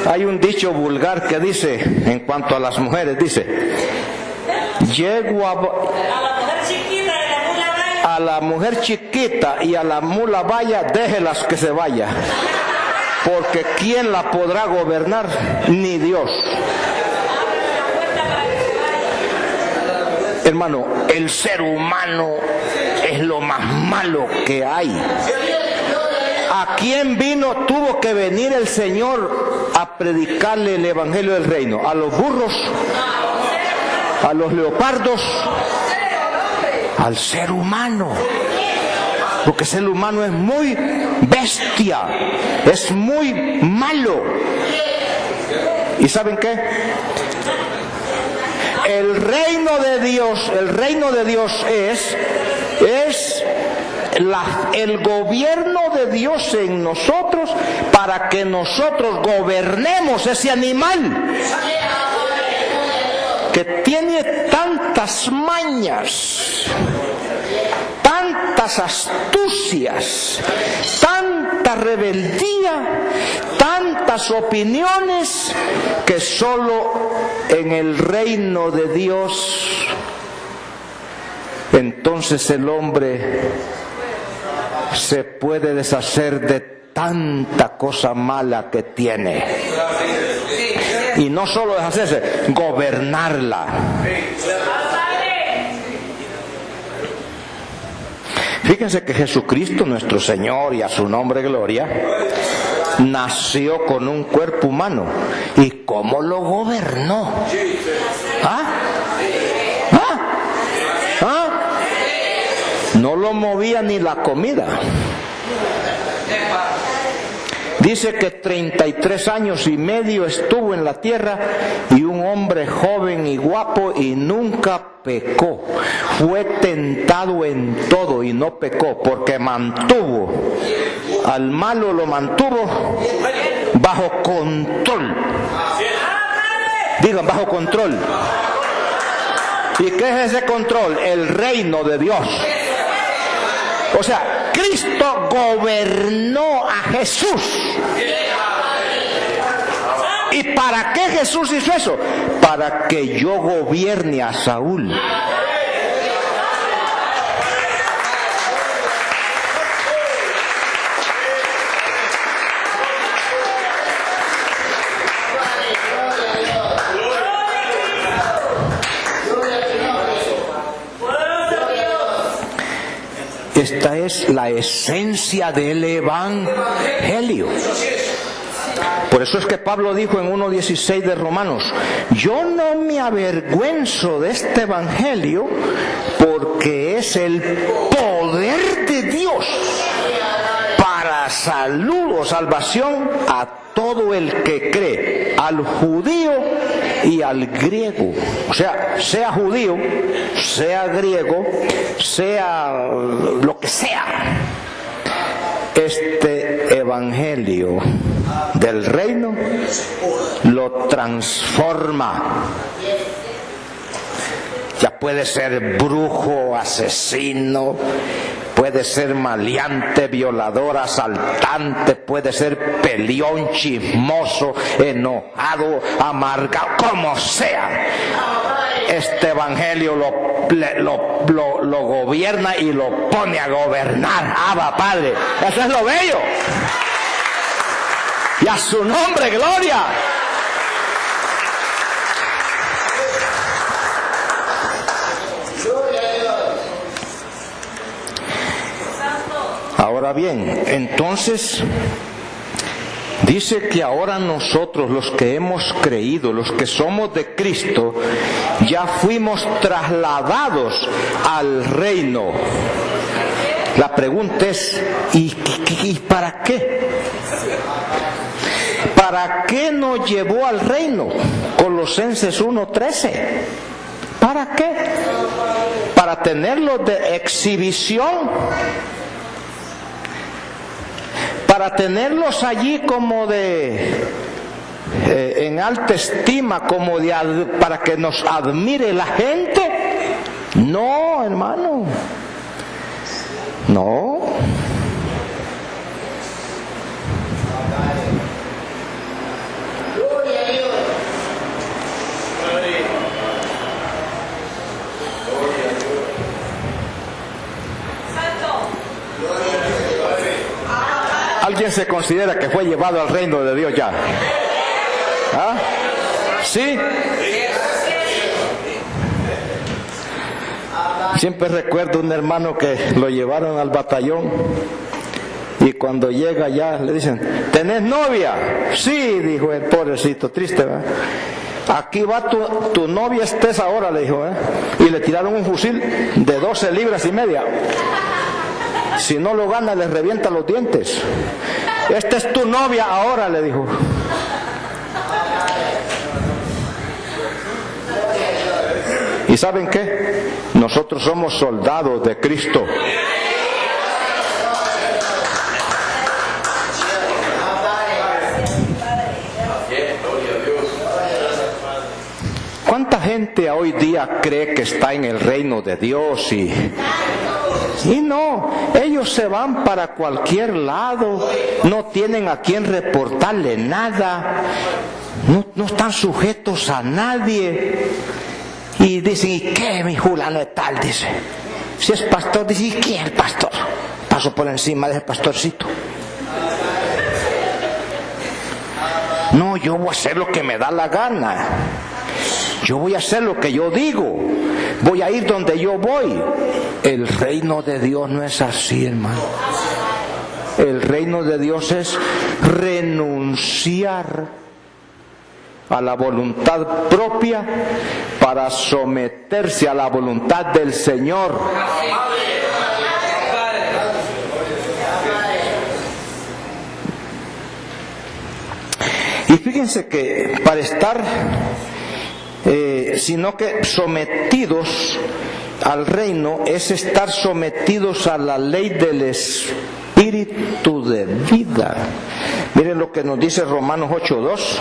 Hay un dicho vulgar que dice, en cuanto a las mujeres, dice, llego a la mujer chiquita y a la mula vaya, déjelas que se vaya. Porque ¿quién la podrá gobernar? Ni Dios. Hermano, el ser humano es lo más malo que hay. ¿A quién tuvo que venir el Señor a predicarle el Evangelio del Reino? ¿A los burros? ¿A los leopardos? Al ser humano. Porque el ser humano es muy bestia, es muy malo. ¿Y saben qué? El reino de Dios es el gobierno de Dios en nosotros para que nosotros gobernemos ese animal que tiene tantas mañas, tantas astucias, tanta rebeldía, tantas opiniones, que solo en el reino de Dios entonces el hombre se puede deshacer de tanta cosa mala que tiene. Y no solo deshacerse, gobernarla. Fíjense que Jesucristo, nuestro Señor, y a su nombre gloria, nació con un cuerpo humano. ¿Y cómo lo gobernó? No lo movía ni la comida. Dice que 33 años y medio estuvo en la tierra, y un hombre joven y guapo, y nunca pecó. Fue tentado en todo y no pecó, porque mantuvo al malo, lo mantuvo bajo control. Digan, bajo control. ¿Y qué es ese control? El reino de Dios. O sea, Cristo gobernó a Jesús. ¿Y para qué Jesús hizo eso? Para que yo gobierne a Saúl. Esta es la esencia del Evangelio. Por eso es que Pablo dijo en 1:16 de Romanos: yo no me avergüenzo de este evangelio, porque es el poder de Dios para salud o salvación a todo el que cree, al judío y al griego. O sea judío, sea griego, sea lo que sea. Este evangelio del reino lo transforma. Ya puede ser brujo, asesino, puede ser maleante, violador, asaltante, puede ser peleón, chismoso, enojado, amargado, como sea. Este evangelio lo gobierna y lo pone a gobernar. Abba, Padre. Eso es lo bello. Y a su nombre, gloria. Ahora bien, entonces dice que ahora nosotros, los que hemos creído, los que somos de Cristo, ya fuimos trasladados al reino. La pregunta es, ¿y para qué? ¿Para qué nos llevó al reino? Colosenses 1:13. ¿Para qué? Para tenerlo de exhibición, para tenerlos allí como en alta estima, como para que nos admire la gente. No, hermano, no. ¿Alguien se considera que fue llevado al reino de Dios ya? ¿Ah? ¿Sí? Siempre recuerdo un hermano que lo llevaron al batallón y cuando llega ya le dicen: ¿tenés novia? Sí, dijo el pobrecito, triste, ¿verdad? Aquí va tu novia, estés ahora, le dijo, y le tiraron un fusil de 12 libras y media. Si no lo gana, le revienta los dientes. Esta es tu novia ahora, le dijo. ¿Y saben qué? Nosotros somos soldados de Cristo. ¿Cuánta gente hoy día cree que está en el reino de Dios y no, ellos se van para cualquier lado, no tienen a quien reportarle nada, no están sujetos a nadie? Y dicen: ¿y qué, mi fulano de tal? Dice, si es pastor, dice: ¿y quién es el pastor? Paso por encima de ese pastorcito. No, yo voy a hacer lo que me da la gana. Yo voy a hacer lo que yo digo. Voy a ir donde yo voy. El reino de Dios no es así, hermano. El reino de Dios es renunciar a la voluntad propia para someterse a la voluntad del Señor. Y fíjense que para estar sino que sometidos al reino es estar sometidos a la ley del espíritu de vida. Miren lo que nos dice Romanos 8:2,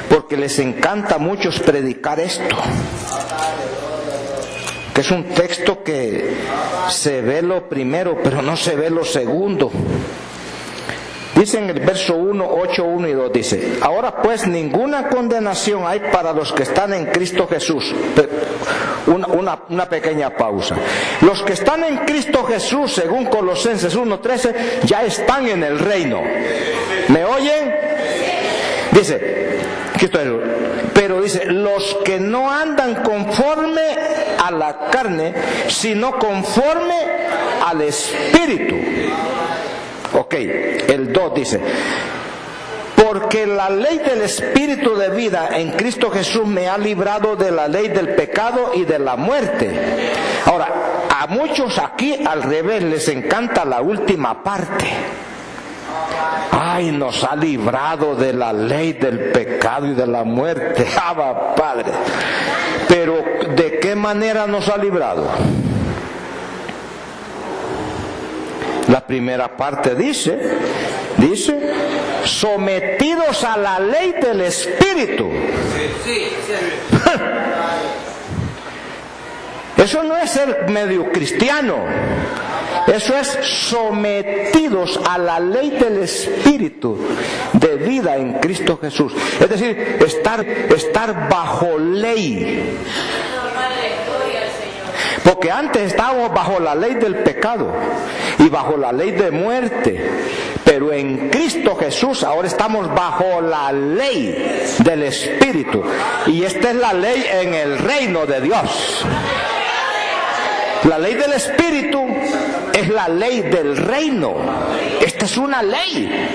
porque les encanta a muchos predicar esto, que es un texto que se ve lo primero pero no se ve lo segundo. Dice en el verso 1, 8, 1 y 2, dice: ahora pues ninguna condenación hay para los que están en Cristo Jesús. Una pequeña pausa. Los que están en Cristo Jesús, según Colosenses 1:13, ya están en el reino. ¿Me oyen? Dice, pero dice: los que no andan conforme a la carne, sino conforme al Espíritu. Ok, el 2 dice: porque la ley del Espíritu de vida en Cristo Jesús me ha librado de la ley del pecado y de la muerte. Ahora, a muchos aquí al revés les encanta la última parte. Ay, nos ha librado de la ley del pecado y de la muerte. Abba, Padre. Pero, ¿de qué manera nos ha librado? La primera parte dice, sometidos a la ley del Espíritu. Eso no es ser medio cristiano. Eso es sometidos a la ley del Espíritu de vida en Cristo Jesús. Es decir, estar bajo ley. Porque antes estábamos bajo la ley del pecado y bajo la ley de muerte. Pero en Cristo Jesús ahora estamos bajo la ley del Espíritu. Y esta es la ley en el reino de Dios. La ley del Espíritu es la ley del reino. Esta es una ley.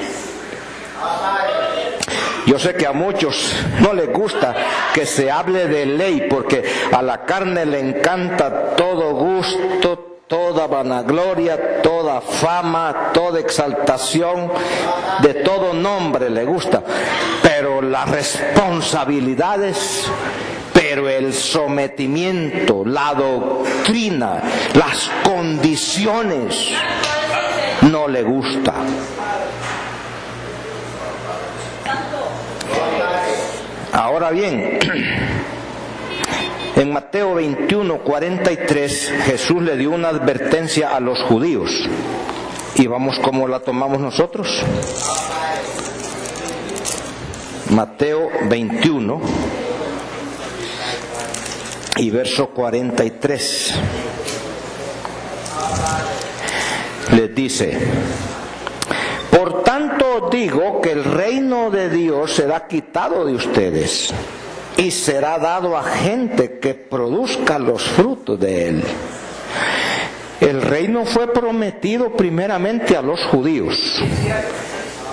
Yo sé que a muchos no les gusta que se hable de ley, porque a la carne le encanta todo gusto, toda vanagloria, toda fama, toda exaltación, de todo nombre le gusta. Pero las responsabilidades, pero el sometimiento, la doctrina, las condiciones, no le gusta. Ahora bien, en Mateo 21:43 Jesús le dio una advertencia a los judíos. Y vamos como la tomamos nosotros. Mateo 21 y verso 43. Les dice: por tanto digo que el reino de Dios será quitado de ustedes y será dado a gente que produzca los frutos de él. El reino fue prometido primeramente a los judíos,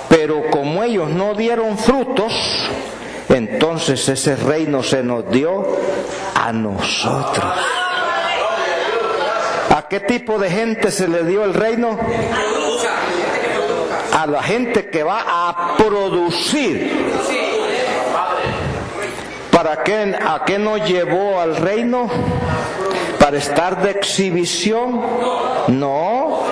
pero como ellos no dieron frutos, entonces ese reino se nos dio a nosotros. ¿A qué tipo de gente se le dio el reino? A la gente que va a producir. ¿Para qué? ¿A qué nos llevó al reino? ¿Para estar de exhibición? No.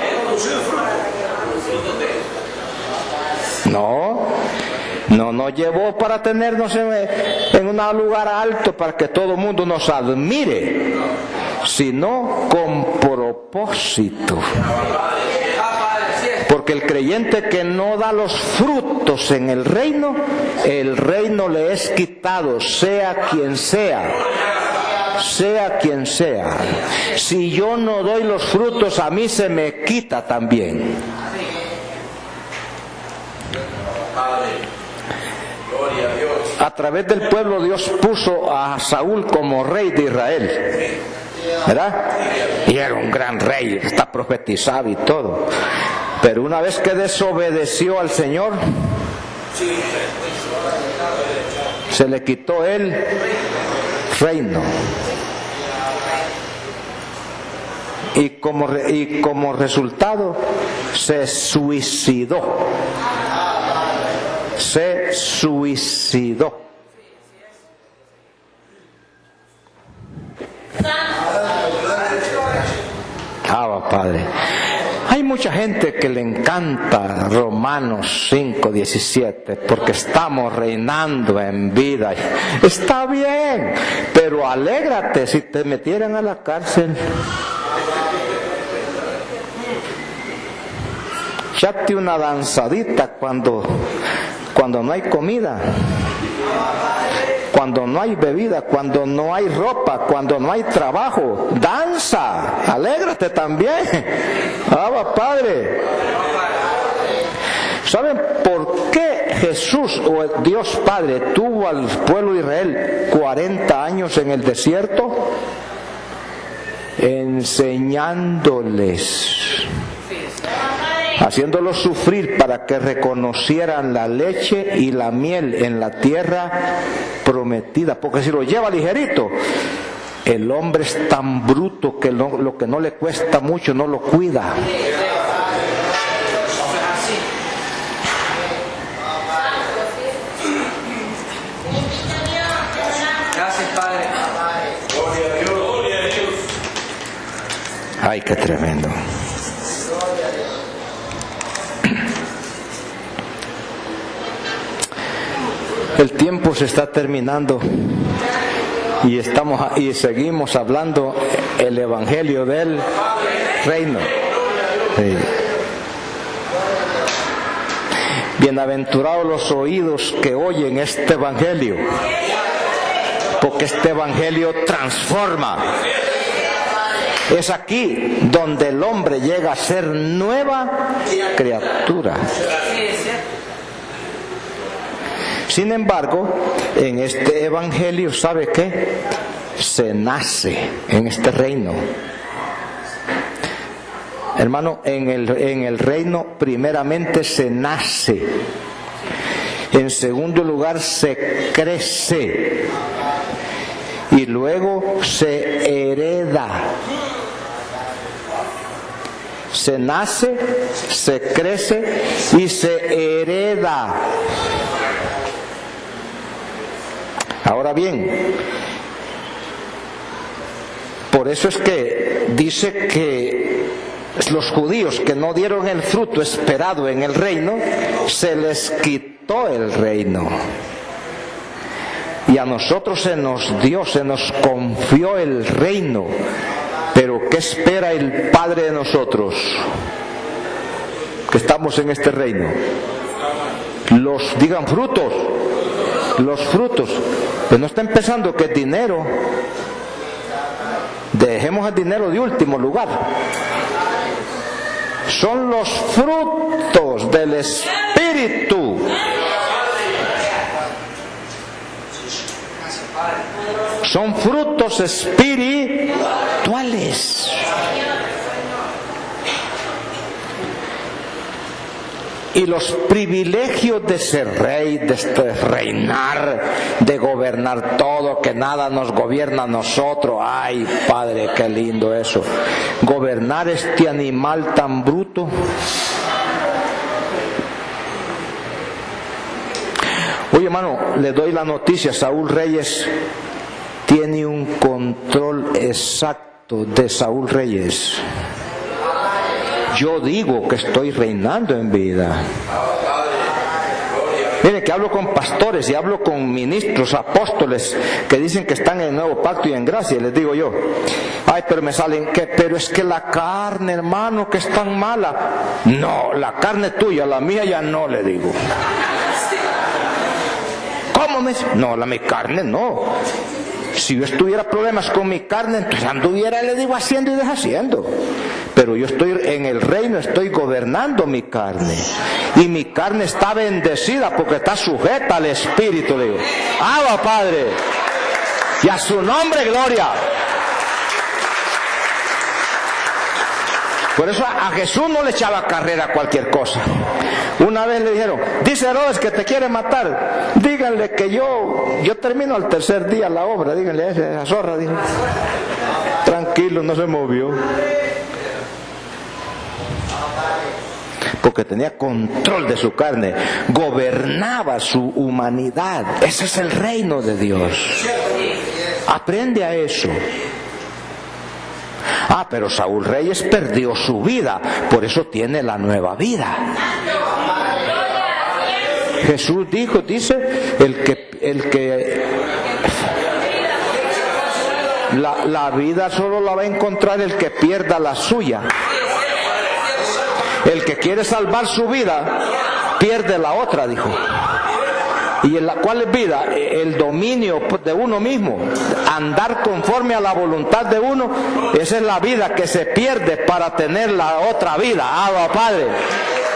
No nos llevó para tenernos en un lugar alto para que todo el mundo nos admire, sino con propósito. Porque el creyente que no da los frutos en el reino le es quitado, sea quien sea. Sea quien sea. Si yo no doy los frutos, a mí se me quita también. A través del pueblo Dios puso a Saúl como rey de Israel, ¿verdad? Y era un gran rey, está profetizado y todo. Pero una vez que desobedeció al Señor, se le quitó el reino. Y como resultado se suicidó. Se suicidó. Padre. Hay mucha gente que le encanta Romanos 5:17 porque estamos reinando en vida. Está bien, pero alégrate si te metieran a la cárcel. Echate una danzadita cuando no hay comida, cuando no hay bebida, cuando no hay ropa, cuando no hay trabajo. Danza, alégrate también. Abba, Padre. ¿Saben por qué Jesús o Dios Padre tuvo al pueblo de Israel 40 años en el desierto? Enseñándoles. haciéndolos sufrir para que reconocieran la leche y la miel en la tierra prometida. Porque si lo lleva ligerito, el hombre es tan bruto que lo que no le cuesta mucho no lo cuida. Gracias, Padre. Ay, qué tremendo. El tiempo se está terminando y seguimos hablando el evangelio del reino. Sí. Bienaventurados los oídos que oyen este evangelio, porque este evangelio transforma. Es aquí donde el hombre llega a ser nueva criatura. Sin embargo, en este evangelio, ¿sabe qué? Se nace en este reino. Hermano, en el reino primeramente se nace. En segundo lugar se crece. Y luego se hereda. Se nace, se crece y se hereda. Ahora bien, por eso es que dice que los judíos que no dieron el fruto esperado en el reino, se les quitó el reino. Y a nosotros se nos dio, se nos confió el reino. Pero ¿qué espera el Padre de nosotros que estamos en este reino? Digan frutos. Los frutos. Pues no está empezando que es dinero. Dejemos el dinero de último lugar. Son los frutos del Espíritu. Son frutos espirituales. Y los privilegios de ser rey, de reinar, de gobernar todo, que nada nos gobierna a nosotros. Ay, Padre, qué lindo eso. Gobernar este animal tan bruto. Oye, hermano, le doy la noticia. Saúl Reyes tiene un control exacto de Saúl Reyes. Yo digo que estoy reinando en vida. Mire que hablo con pastores y hablo con ministros, apóstoles que dicen que están en el nuevo pacto y en gracia. Les digo yo, ay, pero me salen que, pero es que la carne, hermano, que es tan mala. No, la carne tuya, la mía ya no, le digo. ¿Cómo me? No, mi carne no. Si yo tuviera problemas con mi carne, entonces anduviera, le digo, haciendo y deshaciendo. Pero yo estoy en el reino, estoy gobernando mi carne. Y mi carne está bendecida porque está sujeta al Espíritu, digo. ¡Abba, Padre! Y a su nombre, gloria. Por eso a Jesús no le echaba carrera a cualquier cosa. Una vez le dijeron, dice Herodes que te quiere matar. Díganle que yo termino al tercer día la obra. Díganle a esa zorra. Dijo. Tranquilo, no se movió. Porque tenía control de su carne. Gobernaba su humanidad. Ese es el reino de Dios. Aprende a eso. Ah, pero Saúl Reyes perdió su vida, por eso tiene la nueva vida. Jesús dice, la vida solo la va a encontrar el que pierda la suya. El que quiere salvar su vida, pierde la otra, dijo. ¿Y en la cuál es vida? El dominio de uno mismo, andar conforme a la voluntad de uno. Esa es la vida que se pierde para tener la otra vida. Abba, Padre,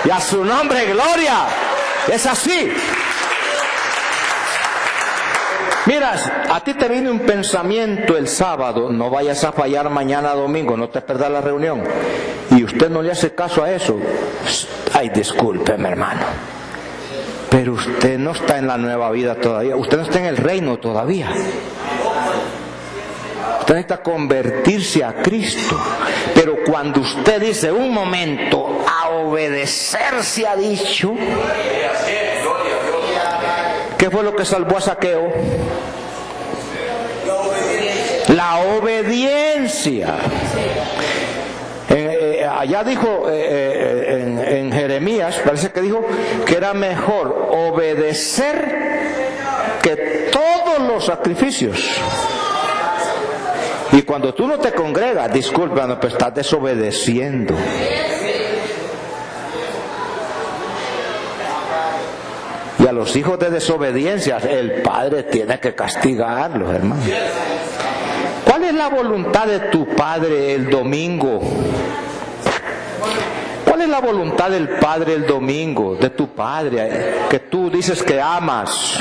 y a su nombre gloria. Es así. Mira, a ti te viene un pensamiento el sábado, no vayas a fallar mañana domingo, no te pierdas la reunión, y usted no le hace caso a eso. Ay, discúlpeme, hermano, pero usted no está en la nueva vida todavía, usted no está en el reino todavía. Usted necesita convertirse a Cristo. Pero cuando usted dice, un momento, a obedecer se ha dicho. ¿Qué fue lo que salvó a Zaqueo? La obediencia. Allá dijo en Jeremías, parece que dijo que era mejor obedecer que todos los sacrificios. Y cuando tú no te congregas, disculpa, pues estás desobedeciendo. Y a los hijos de desobediencia, el Padre tiene que castigarlos, hermano. ¿Cuál es la voluntad de tu Padre el domingo? ¿Cuál es la voluntad del Padre el domingo? De tu Padre, que tú dices que amas.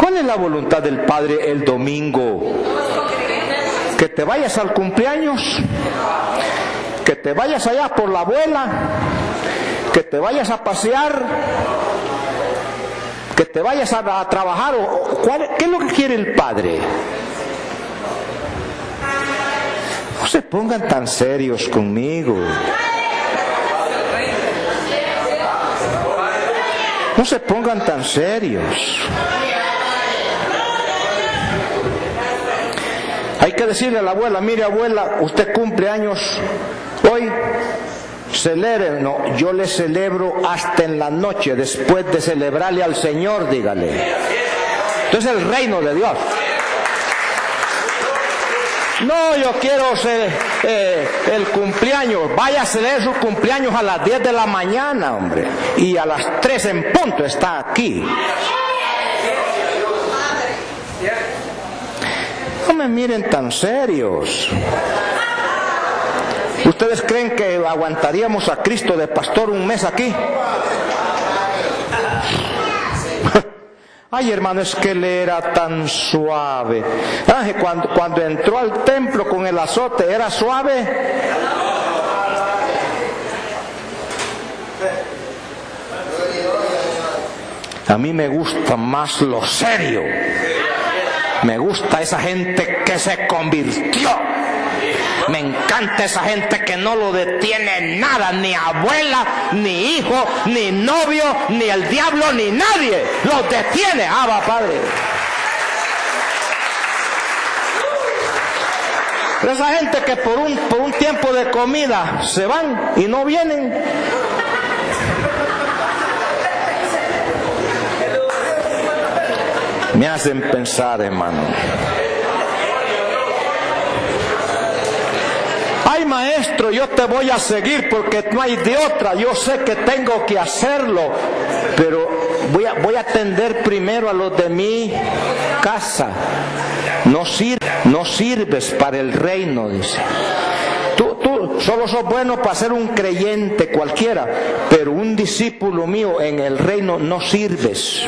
¿Cuál es la voluntad del Padre el domingo? Que te vayas al cumpleaños, que te vayas allá por la abuela, que te vayas a pasear, que te vayas a trabajar. ¿Qué es lo que quiere el Padre? No se pongan tan serios conmigo. No se pongan tan serios. Hay que decirle a la abuela, mire abuela, usted cumple años hoy, celebre. No, yo le celebro hasta en la noche, después de celebrarle al Señor, dígale. Entonces el reino de Dios. No, yo quiero ser, el cumpleaños, vaya a celebrar su cumpleaños a las 10 de la mañana, hombre, y a las 3 en punto está aquí. No me miren tan serios. ¿Ustedes creen que aguantaríamos a Cristo de pastor un mes aquí? Ay, hermano, es que él era tan suave. Ay, cuando entró al templo con el azote, ¿era suave? A mí me gusta más lo serio. Me gusta esa gente que se convirtió. Me encanta esa gente que no lo detiene nada, ni abuela, ni hijo, ni novio, ni el diablo, ni nadie los detiene. Va, Padre. Esa gente que por un tiempo de comida se van y no vienen. Me hacen pensar, hermano. Ay, maestro, yo te voy a seguir porque no hay de otra. Yo sé que tengo que hacerlo, pero voy a atender primero a los de mi casa. No sirves para el reino, dice. Tú solo sos bueno para ser un creyente cualquiera, pero un discípulo mío en el reino no sirves.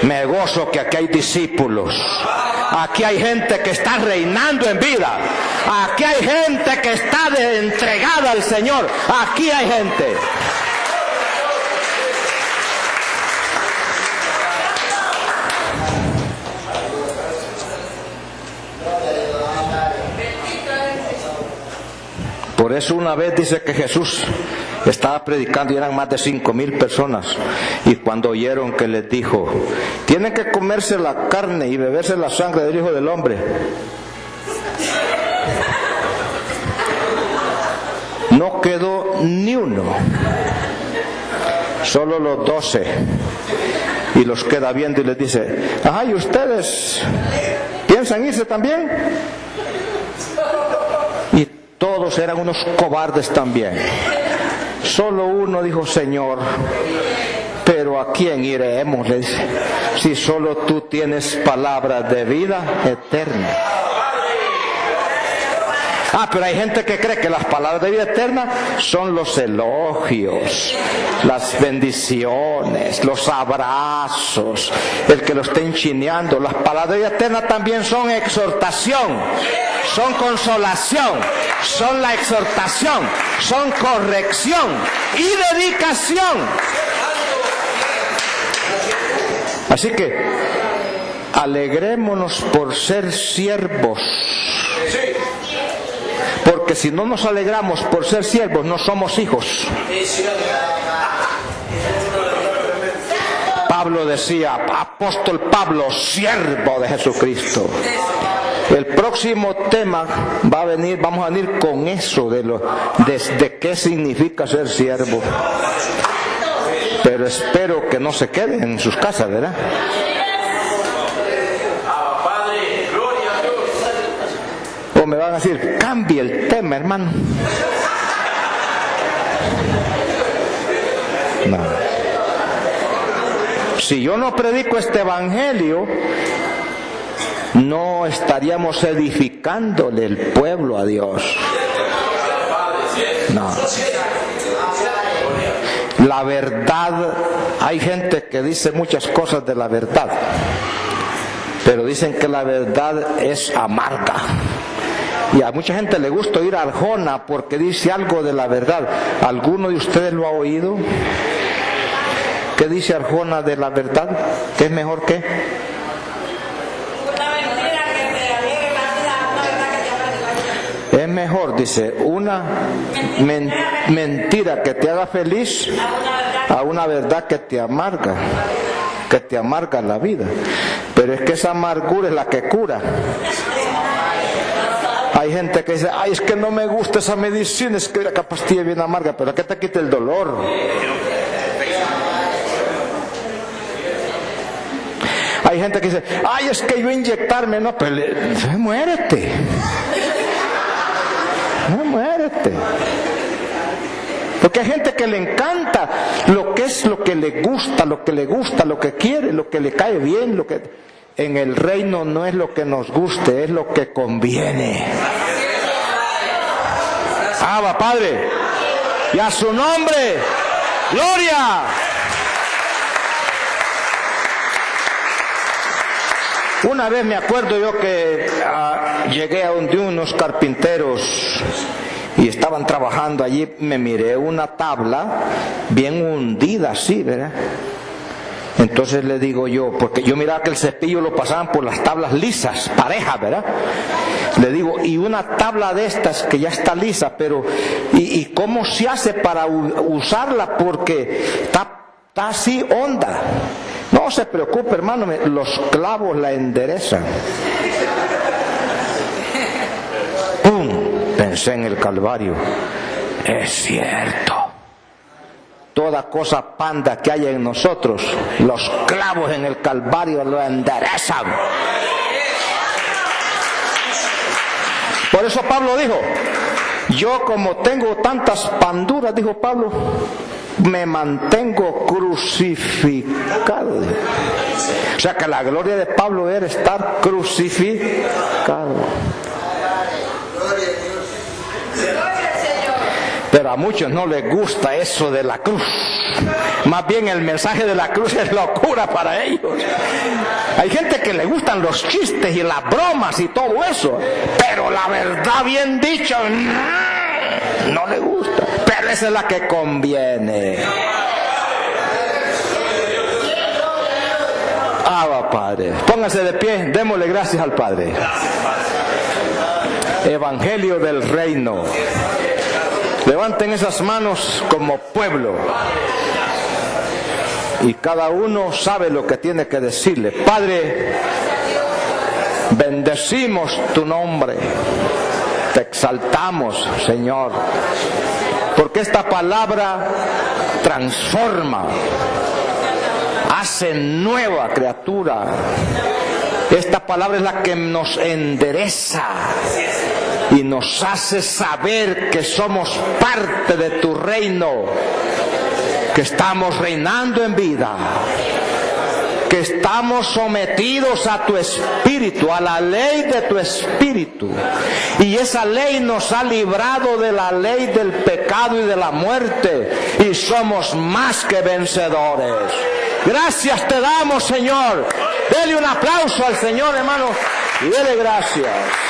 Me gozo que aquí hay discípulos. Aquí hay gente que está reinando en vida. Aquí hay gente que está entregada al Señor. Aquí hay gente. Por eso una vez dice que Jesús estaba predicando y eran más de 5,000 personas, y cuando oyeron que les dijo, tienen que comerse la carne y beberse la sangre del Hijo del Hombre, no quedó ni uno, solo los 12, y los queda viendo y les dice, ajá, ¿y ustedes piensan irse también? Y todos eran unos cobardes también. Solo uno dijo, Señor, pero ¿a quién iremos? Le dice, si solo tú tienes palabras de vida eterna. Pero hay gente que cree que las palabras de vida eterna son los elogios, las bendiciones, los abrazos, el que lo estén chineando. Las palabras de vida eterna también son exhortación, son consolación, son la exhortación, son corrección y dedicación. Así que alegrémonos por ser siervos. Porque si no nos alegramos por ser siervos, no somos hijos. Pablo decía, apóstol Pablo, siervo de Jesucristo. El próximo tema vamos a venir con eso de qué significa ser siervo. Pero espero que no se queden en sus casas, ¿verdad? O me van a decir, cambie el tema, hermano. No. Si yo no predico este evangelio, no estaríamos edificándole el pueblo a Dios. No. La verdad, hay gente que dice muchas cosas de la verdad, pero dicen que la verdad es amarga. Y a mucha gente le gusta oír a Arjona porque dice algo de la verdad. ¿Alguno de ustedes lo ha oído? ¿Qué dice Arjona de la verdad? ¿Qué es mejor que? Una mentira que te alegre la vida, una verdad que te amarga. Es mejor, dice, una mentira que te haga feliz a una verdad que te amarga la vida. Pero es que esa amargura es la que cura. Hay gente que dice, es que no me gusta esa medicina, es que la pastilla es bien amarga, pero ¿qué te quita el dolor? Hay gente que dice, es que yo inyectarme, no, pero muérete. Muérete. Porque hay gente que le encanta lo que le gusta, lo que quiere, lo que le cae bien, en el reino no es lo que nos guste, es lo que conviene. Va, Padre, y a su nombre, gloria. Una vez me acuerdo yo que llegué a unos carpinteros y estaban trabajando allí, me miré una tabla bien hundida así, ¿verdad? Entonces le digo yo, porque yo miraba que el cepillo lo pasaban por las tablas lisas, parejas, ¿verdad? Le digo, y una tabla de estas que ya está lisa, pero ¿y cómo se hace para usarla? Porque está así honda. No se preocupe, hermano, los clavos la enderezan. ¡Pum! Pensé en el Calvario. Es cierto. Toda cosa panda que hay en nosotros, los clavos en el Calvario lo enderezan. Por eso Pablo dijo, yo como tengo tantas panduras, dijo Pablo, me mantengo crucificado. O sea que la gloria de Pablo era estar crucificado. Pero a muchos no les gusta eso de la cruz. Más bien el mensaje de la cruz es locura para ellos. Hay gente que le gustan los chistes y las bromas y todo eso, pero la verdad bien dicha no le gusta. Pero esa es la que conviene. Padre, póngase de pie, démosle gracias al Padre. Evangelio del reino. Levanten esas manos como pueblo. Y cada uno sabe lo que tiene que decirle. Padre, bendecimos tu nombre. Te exaltamos, Señor. Porque esta palabra transforma, hace nueva criatura. Esta palabra es la que nos endereza y nos hace saber que somos parte de tu reino, que estamos reinando en vida. que estamos sometidos a tu Espíritu, a la ley de tu Espíritu. Y esa ley nos ha librado de la ley del pecado y de la muerte. Y somos más que vencedores. Gracias te damos, Señor. Dele un aplauso al Señor, hermano. Y dele gracias.